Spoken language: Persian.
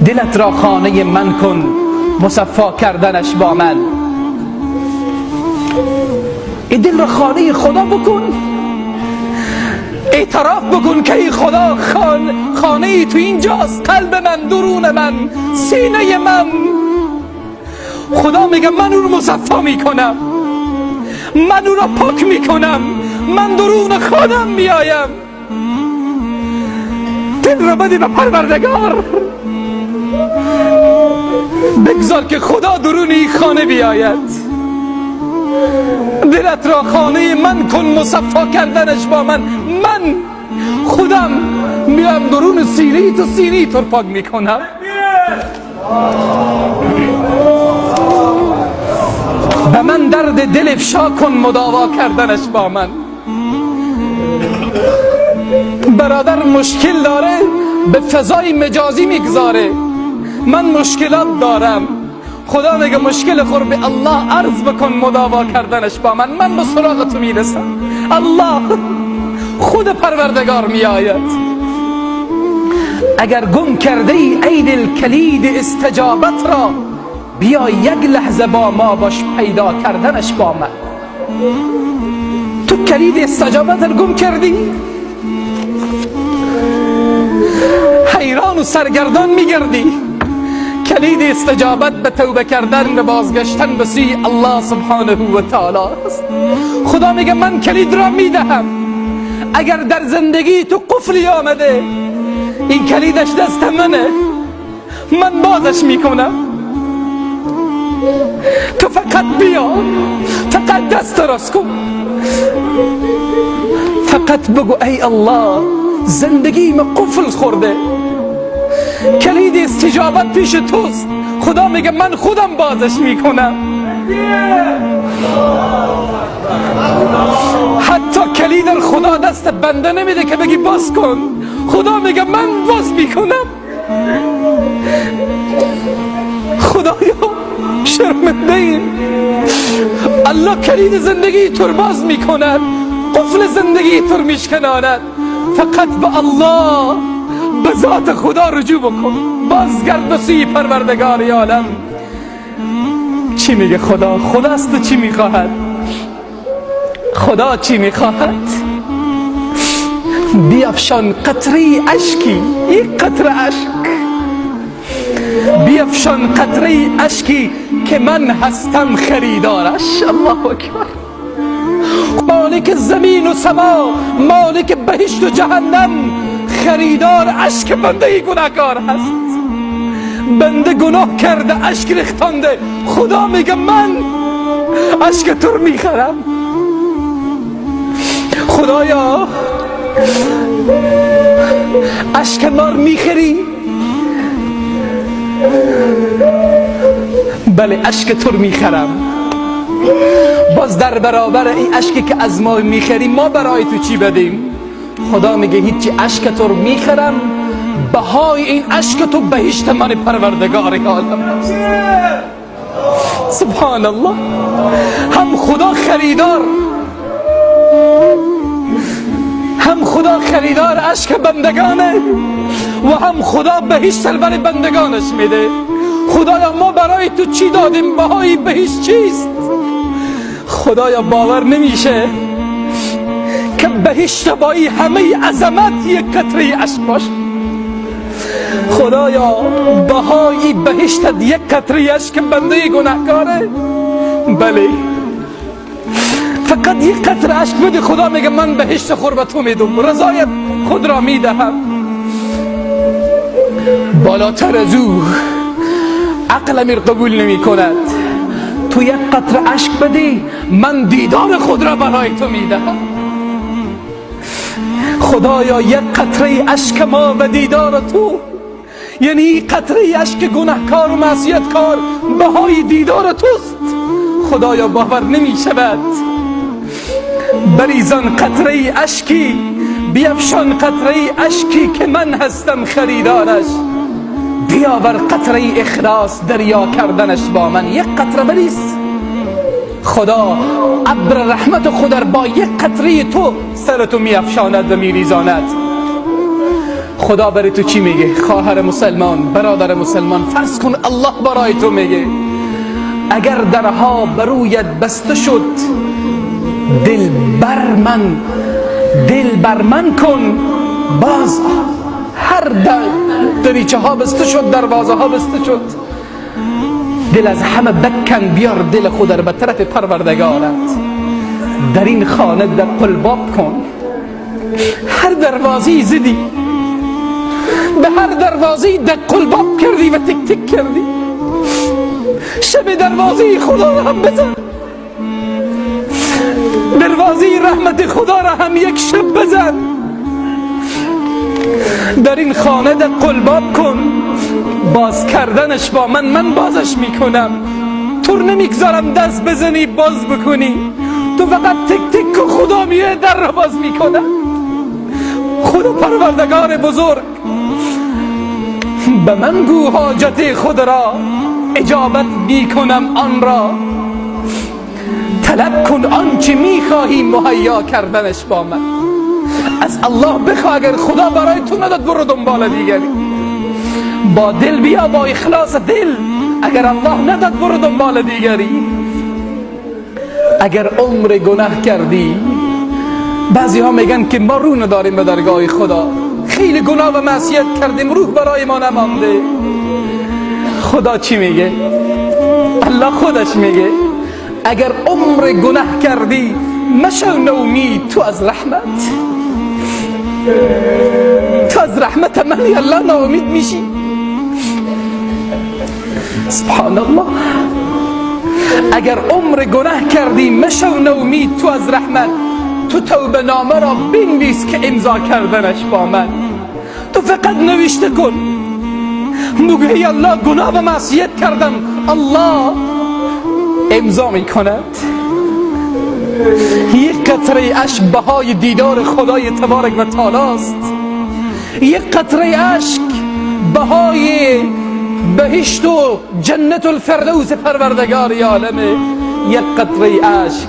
دلت را خانه من کن، مصفا کردنش با من. این دل را خانه خدا بکن، اعتراف بکن که ای خدا خانه ای تو اینجاست، قلب من، درون من، سینه من. خدا میگه من او رو مصفا میکنم، من او را پاک میکنم، من درون خودم میایم. دل را بده به پروردگار، بگذار که خدا درون این خانه بیاید. دلت را خانه من کن، مصفا کردنش با من. من خودم میام درون سینه تو، سینه تو پاک میکنم. به من درد دل افشا کن، مداوا کردنش با من. برادر مشکل داره، به فضای مجازی میگذاره من مشکلات دارم. خدا میگه مشکل خور به الله عرض بکن، مداوا کردنش با من. من به سراغ تو میرسم. الله خود پروردگار میآید. اگر گم کرده ای دل کلید استجابت را، بیا یک لحظه با ما باش، پیدا کردنش با من. تو کلید استجابت را گم کردی، حیران و سرگردان میگردی. کلید استجابت به توبه کردن، به بازگشتن به سوی الله سبحانه و تعالی است. خدا میگه من کلید را میدهم. اگر در زندگی تو قفلی آمده، این کلیدش دست منه، من بازش میکنم. تو فقط بیا، فقط دست راست کن، فقط بگو ای الله زندگی من قفل خورده، کلید استجابت پیش توست. خدا میگه من خودم بازش میکنم. حتی کلید خدا دست بنده نمیده که بگی باز کن. خدا میگه من باز میکنم. خدایا شرمنده ایم. الله کلید زندگی تو باز میکند، قفل زندگی تو میشکناند. فقط به الله، به ذات خدا رجوع بکن، بازگرد به سوی پروردگار عالم. چی میگه خدا؟ خدا است چی میخواهد؟ خدا چی میخواهد؟ بیفشان قطره اشکی، یک قطره اشک، بیفشان قطره اشکی که من هستم خریدارش. الله اکبر. مالک زمین و سما، مالک بهشت و جهنم، خریدار اشک بنده گناهکار هست. بنده گناه کرده، اشک ریختانده. خدا میگه من اشک تو رو میخرم. خدایا اشک ما رو میخری؟ بله اشک تو رو میخرم. باز در برابر این اشکی که از ما میخری، ما برای تو چی بدیم؟ خدا میگه هیچی، اشک تو رو میخرم، بهای این اشک تو بهشت من پروردگار عالم. سبحان الله. هم خدا خریدار، هم خدا خریدار اشک بندگانه و هم خدا بهشت برای بندگانش میده. خدایا ما برای تو چی دادیم؟ بهای بهشت چیست؟ خدایا باور نمیشه که بهشت با این همه عظمت یک قطره اشک باشه. خدایا بهای بهشت یک قطره اشک بنده گناهکاره؟ بله فقط یک قطره اشک بده. خدا میگه من بهشت خور به تو میدم، رضایت خود را میدهم. بالاتر از او عقل امیر قبول نمی کند. تو یک قطره اشک بدی، من دیدار خود را برای تو میدهم. خدایا یک قطره اشک ما و دیدار تو، یعنی قطره اشک گناهکار و معصیتکار بهای دیدار توست. خدایا باور نمی شود. بریزان قطره اشکی، بیفشان قطره اشکی که من هستم خریدارش. بیاور قطره اخلاص، دریا کردنش با من. یک قطره بریز. خدا ابر رحمت خود با یک قطره تو سرتو میافشاند و میریزاند. خدا برای تو چی میگه؟ خواهر مسلمان، برادر مسلمان، فرض کن الله برای تو میگه اگر درها برویت بسته شد دل بر من کن باز. هر دریچه ها بسته شد، دروازه ها بسته شد، دل از همه بکن، بیار دل خود را به طرف پروردگارت. در این خانه در قلباب کن. هر دروازی زدی، به هر دروازی در قلباب کردی و تک تک کردی. شب دروازی خدا را هم بزن، دروازی رحمت خدا را هم یک شب بزن. در این خانه در قلباب کن. باز کردنش با من بازش میکنم. تو نمیگذارم دست بزنی باز بکنی. تو فقط تک تک که خدا میه در را باز میکنه. خدا پروردگار بزرگ به من گو حاجت خود را، اجابت میکنم آن را. طلب کن آنچه میخواهی، مهیا کردنش با من. از الله بخواه، اگر خدا برای تو نداد برو دنبال دیگری. با دل بیا، با اخلاص دل. اگر الله نداد برو دنبال دیگری. اگر عمر گناه کردی، بعضی ها میگن که ما رو نداریم به درگاه خدا، خیلی گناه و معصیت کردیم، روح برای ما نمانده. خدا چی میگه؟ الله خودش میگه اگر عمر گناه کردی مشو نومید تو از رحمت. تو از رحمت من الله ناامید میشی؟ سبحان الله. اگر عمر گناه کردی مشو نومید تو از رحمت. تو توبه نامه را بنویس که امضا کردنش با من. تو فقط نوشته کن، بگو ای الله گناه و معصیت کردم، الله امضا میکند. یک قطره اشک بهای دیدار خدای تبارک و تعالی است. یک قطره اشک بهای بهشت و جنت الفردوس پروردگار عالمه. یک قطره اشک